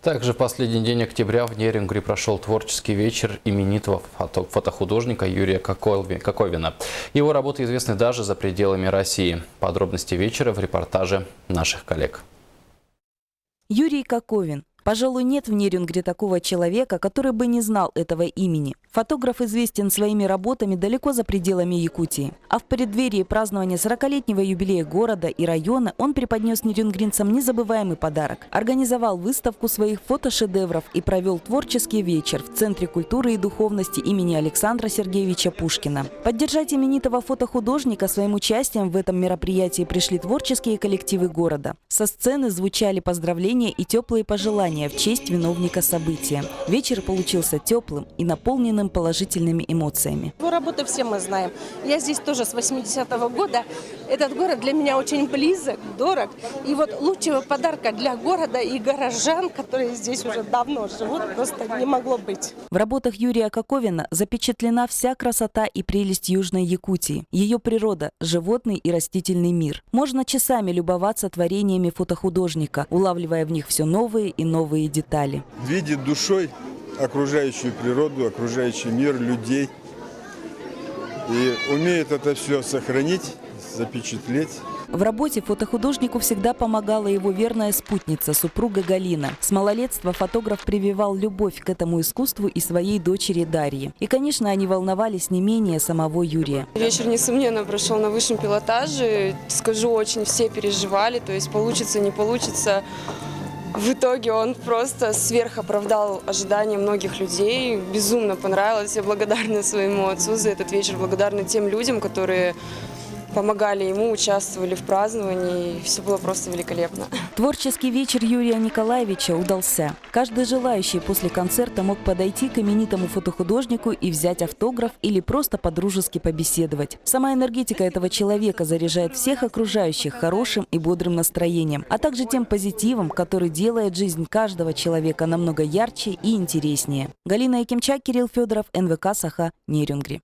Также в последний день октября в Нерюнгри прошел творческий вечер именитого фотохудожника Юрия Коковина. Его работы известны даже за пределами России. Подробности вечера в репортаже наших коллег. Юрий Коковин. Пожалуй, нет в Нерюнгре такого человека, который бы не знал этого имени. Фотограф известен своими работами далеко за пределами Якутии. А в преддверии празднования 40-летнего юбилея города и района он преподнес нерюнгринцам незабываемый подарок. Организовал выставку своих фотошедевров и провел творческий вечер в Центре культуры и духовности имени Александра Сергеевича Пушкина. Поддержать именитого фотохудожника своим участием в этом мероприятии пришли творческие коллективы города. Со сцены звучали поздравления и теплые пожелания в честь виновника события. Вечер получился теплым и наполненным положительными эмоциями. Его работы все мы знаем. Я здесь тоже с 80-го года. Этот город для меня очень близок, дорог. И вот лучшего подарка для города и горожан, которые здесь уже давно живут, просто не могло быть. В работах Юрия Коковина запечатлена вся красота и прелесть Южной Якутии. Ее природа, животный и растительный мир. Можно часами любоваться творениями фотохудожника, улавливая в них все новые и новые детали. Видит душой окружающую природу, окружающий мир, людей. И умеет это все сохранить, запечатлеть. В работе фотохудожнику всегда помогала его верная спутница, супруга Галина. С малолетства фотограф прививал любовь к этому искусству и своей дочери Дарье. И, конечно, они волновались не менее самого Юрия. Вечер, несомненно, прошел на высшем пилотаже. Скажу, очень все переживали, то есть получится, не получится. В итоге он просто сверхоправдал ожидания многих людей. Безумно понравилось. Я благодарна своему отцу за этот вечер, благодарна тем людям, которые помогали ему, участвовали в праздновании. И все было просто великолепно. Творческий вечер Юрия Николаевича удался. Каждый желающий после концерта мог подойти к именитому фотохудожнику и взять автограф или просто по-дружески побеседовать. Сама энергетика этого человека заряжает всех окружающих хорошим и бодрым настроением, а также тем позитивом, который делает жизнь каждого человека намного ярче и интереснее. Галина Якимчак, Кирилл Федоров, НВК «Саха», Нерюнгри.